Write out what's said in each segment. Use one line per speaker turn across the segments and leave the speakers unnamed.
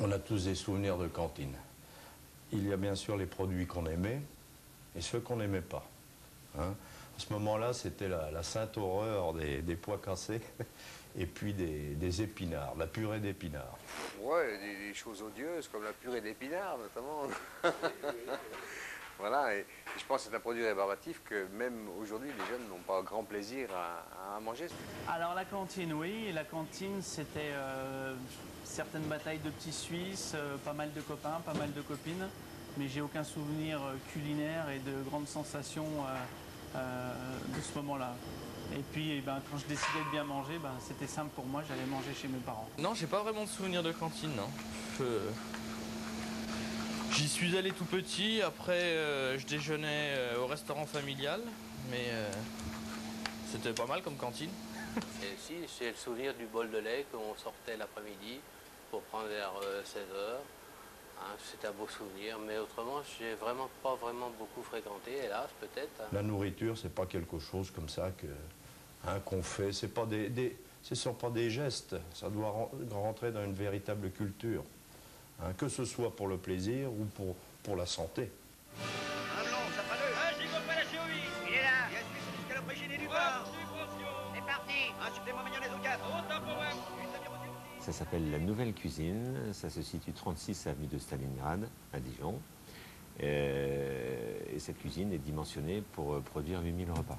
On a tous des souvenirs de cantine. Il y a bien sûr les produits qu'on aimait et ceux qu'on n'aimait pas. Hein. À ce moment-là, c'était la sainte horreur des pois cassés et puis des épinards, la purée d'épinards.
Ouais, des choses odieuses comme la purée d'épinards notamment. Voilà, et je pense que c'est un produit rébarbatif que même aujourd'hui les jeunes n'ont pas grand plaisir à manger.
Alors la cantine, oui. La cantine, c'était certaines batailles de petits Suisses, pas mal de copains, pas mal de copines. Mais j'ai aucun souvenir culinaire et de grandes sensations de ce moment-là. Et puis quand je décidais de bien manger, c'était simple pour moi, j'allais manger chez mes parents.
Non, j'ai pas vraiment de souvenir de cantine, non. J'y suis allé tout petit, après je déjeunais au restaurant familial, mais c'était pas mal comme cantine.
Et si, c'est le souvenir du bol de lait qu'on sortait l'après-midi pour prendre vers 16 h. Hein, c'est un beau souvenir, mais autrement, j'ai vraiment pas beaucoup fréquenté, hélas, peut-être.
La nourriture, c'est pas quelque chose comme ça qu'on fait. Ce ne sont pas des gestes. Ça doit rentrer dans une véritable culture. Hein, que ce soit pour le plaisir ou pour la santé.
Un blanc, ça fera deux.
Ah, j'ai compris la chérie.
Il est là. Il y a celui jusqu'à l'origine du bar.
C'est
parti. Un supplément mayonnaise au 4.
Ça s'appelle la Nouvelle Cuisine. Ça se situe 36 avenue de Stalingrad, à Dijon. Et cette cuisine est dimensionnée pour produire 8000 repas.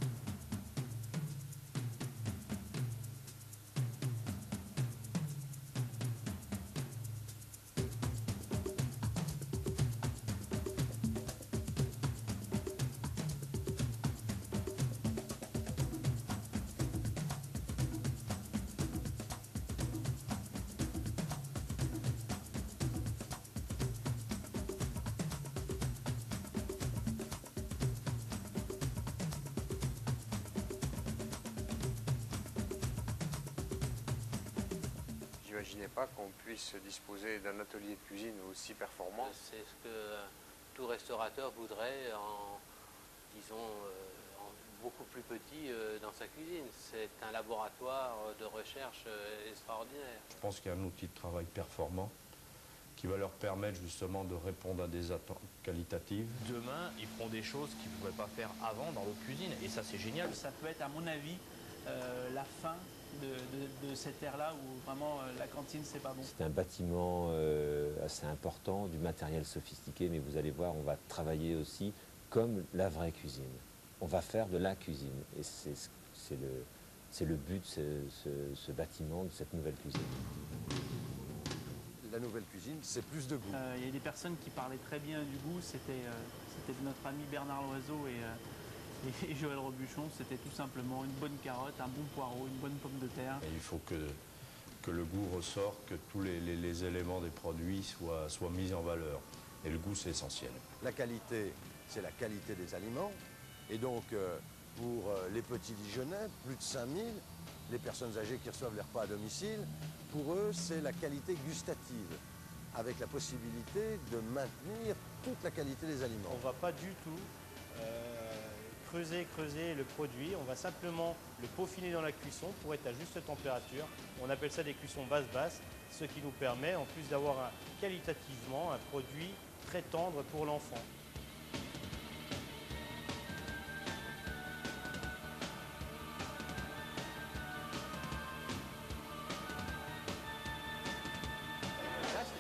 J'imaginais pas qu'on puisse disposer d'un atelier de cuisine aussi performant.
C'est ce que tout restaurateur voudrait disons, beaucoup plus petit dans sa cuisine. C'est un laboratoire de recherche extraordinaire.
Je pense qu'il y a un outil de travail performant qui va leur permettre justement de répondre à des attentes qualitatives.
Demain, ils feront des choses qu'ils ne pouvaient pas faire avant dans l'autre cuisine, et ça c'est génial.
Ça peut être, à mon avis, la fin de cette ère-là où vraiment la cantine, c'est pas bon.
C'est un bâtiment assez important, du matériel sophistiqué, mais vous allez voir, on va travailler aussi comme la vraie cuisine. On va faire de la cuisine, et c'est le but de ce bâtiment, de cette nouvelle cuisine.
La nouvelle cuisine, c'est plus de goût.
Il y a des personnes qui parlaient très bien du goût, c'était de notre ami Bernard Loiseau et Joël Robuchon. C'était tout simplement une bonne carotte, un bon poireau, une bonne pomme de terre.
Et il faut que le goût ressorte, que tous les éléments des produits soient mis en valeur. Et le goût, c'est essentiel.
La qualité, c'est la qualité des aliments. Et donc, pour les petits Dijonnais, plus de 5000, les personnes âgées qui reçoivent les repas à domicile, pour eux, c'est la qualité gustative, avec la possibilité de maintenir toute la qualité des aliments.
On ne va pas du tout creuser le produit, on va simplement le peaufiner dans la cuisson pour être à juste température. On appelle ça des cuissons basse-basse, ce qui nous permet, en plus d'avoir qualitativement un produit très tendre pour l'enfant.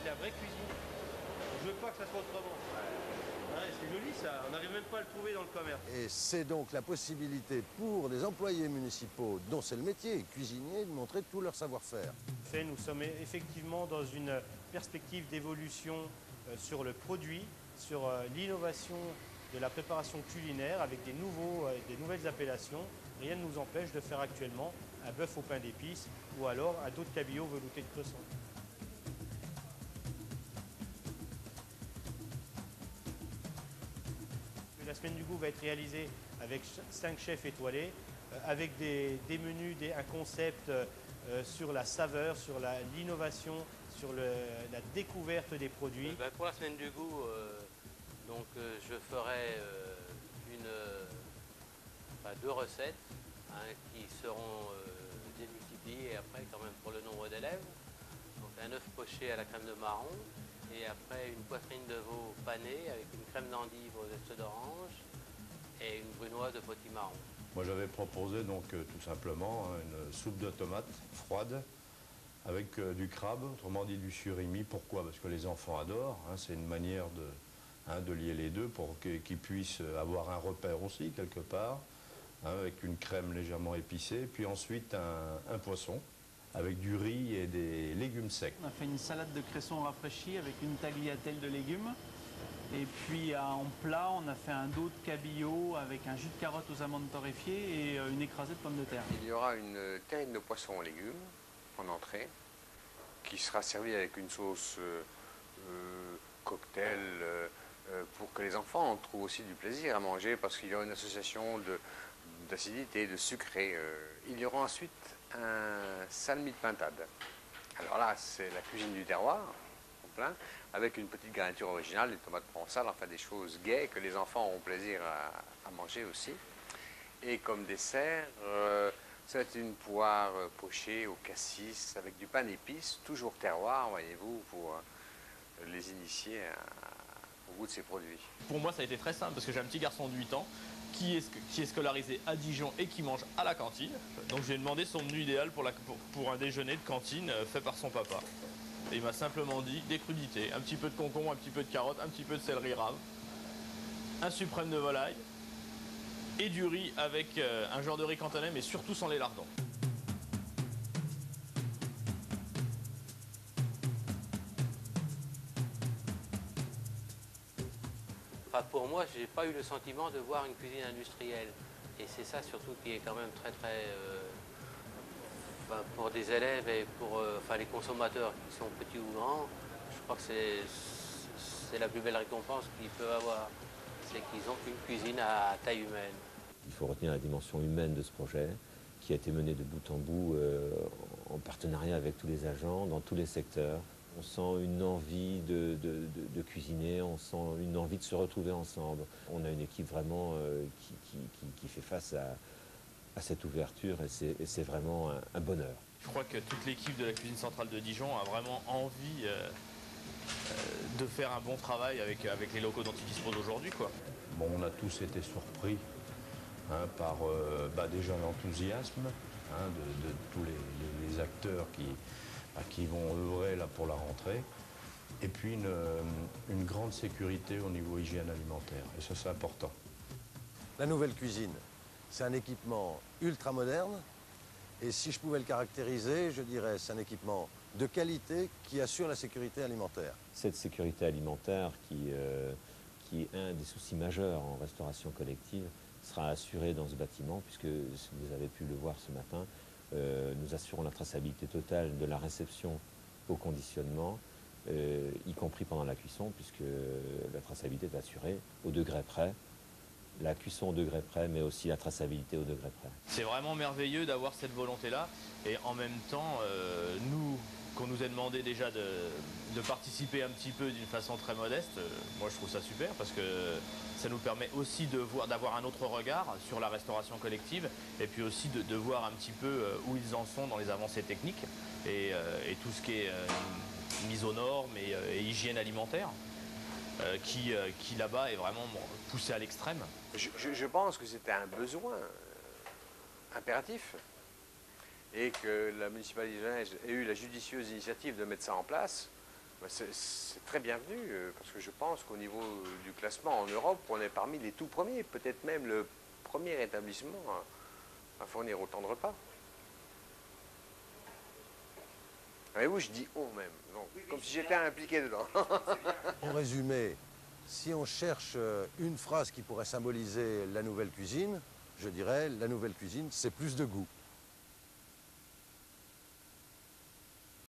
C'est la vraie cuisine. Je veux pas que ça soit autrement. Ouais, c'est joli ça, on n'arrive même pas à le trouver dans le commerce.
Et c'est donc la possibilité pour les employés municipaux, dont c'est le métier, cuisiniers, de montrer tout leur savoir-faire.
Nous sommes effectivement dans une perspective d'évolution sur le produit, sur l'innovation de la préparation culinaire avec des nouvelles appellations. Rien ne nous empêche de faire actuellement un bœuf au pain d'épices ou alors un dos de cabillaud velouté de cresson. La semaine du goût va être réalisée avec 5 chefs étoilés, avec des menus, un concept sur la saveur, sur l'innovation, sur la découverte des produits.
Pour la semaine du goût, je ferai deux recettes qui seront démultipliées après quand même pour le nombre d'élèves. Donc un œuf poché à la crème de marron et après une poitrine de veau panée avec une crème d'endive au zeste d'orange et une brunoise de potimarron.
Moi j'avais proposé donc tout simplement une soupe de tomates froide avec du crabe, autrement dit du surimi. Pourquoi? Parce que les enfants adorent, hein, c'est une manière de lier les deux pour qu'ils puissent avoir un repère aussi quelque part, hein, avec une crème légèrement épicée, puis ensuite un poisson avec du riz et des légumes secs.
On a fait une salade de cresson rafraîchi avec une tagliatelle de légumes. Et puis en plat, on a fait un dos de cabillaud avec un jus de carotte aux amandes torréfiées et une écrasée de pommes de terre.
Il y aura une terrine de poisson aux légumes en entrée qui sera servie avec une sauce cocktail pour que les enfants trouvent aussi du plaisir à manger parce qu'il y aura une association d'acidité, de sucré. Il y aura ensuite un salmi de pintade. Alors là, c'est la cuisine du terroir, en plein, avec une petite garniture originale, des tomates provençales, enfin des choses gaies que les enfants auront plaisir à manger aussi. Et comme dessert, c'est une poire pochée au cassis avec du pain d'épices, toujours terroir, voyez-vous, pour les initier au goût de ces produits.
Pour moi, ça a été très simple parce que j'ai un petit garçon de 8 ans qui est scolarisé à Dijon et qui mange à la cantine. Donc j'ai demandé son menu idéal pour un déjeuner de cantine fait par son papa. Et il m'a simplement dit des crudités, un petit peu de concombre, un petit peu de carotte, un petit peu de céleri rave, un suprême de volaille et du riz avec un genre de riz cantonais mais surtout sans les lardons.
Enfin, pour moi, je n'ai pas eu le sentiment de voir une cuisine industrielle. Et c'est ça surtout qui est quand même très pour des élèves et pour les consommateurs qui sont petits ou grands, je crois que c'est la plus belle récompense qu'ils peuvent avoir. C'est qu'ils ont une cuisine à taille humaine.
Il faut retenir la dimension humaine de ce projet qui a été mené de bout en bout en partenariat avec tous les agents dans tous les secteurs. On sent une envie de cuisiner, on sent une envie de se retrouver ensemble. On a une équipe vraiment qui fait face à cette ouverture et c'est vraiment un bonheur.
Je crois que toute l'équipe de la cuisine centrale de Dijon a vraiment envie de faire un bon travail avec les locaux dont ils disposent aujourd'hui, quoi.
Bon, on a tous été surpris par déjà l'enthousiasme de tous les acteurs qui vont œuvrer là pour la rentrée, et puis une grande sécurité au niveau hygiène alimentaire, et ça c'est important.
La nouvelle cuisine, c'est un équipement ultra moderne, et si je pouvais le caractériser, je dirais c'est un équipement de qualité qui assure la sécurité alimentaire.
Cette sécurité alimentaire qui est un des soucis majeurs en restauration collective sera assurée dans ce bâtiment, puisque vous avez pu le voir ce matin, nous assurons la traçabilité totale de la réception au conditionnement, y compris pendant la cuisson, puisque la traçabilité est assurée au degré près, la cuisson au degré près, mais aussi la traçabilité au degré près.
C'est vraiment merveilleux d'avoir cette volonté-là, et en même temps, qu'on nous ait demandé déjà de participer un petit peu d'une façon très modeste, moi je trouve ça super, parce que ça nous permet aussi d'avoir un autre regard sur la restauration collective, et puis aussi de voir un petit peu où ils en sont dans les avancées techniques, et tout ce qui est mise aux normes et hygiène alimentaire, qui là-bas est vraiment poussé à l'extrême.
Je pense que c'était un besoin impératif et que la municipalité dijonnaise ait eu la judicieuse initiative de mettre ça en place. C'est très bienvenu parce que je pense qu'au niveau du classement en Europe, on est parmi les tout premiers, peut-être même le premier établissement à fournir autant de repas. Voyez-vous, je dis on même, donc, comme si j'étais impliqué dedans.
En résumé, si on cherche une phrase qui pourrait symboliser la nouvelle cuisine, je dirais la nouvelle cuisine, c'est plus de goût.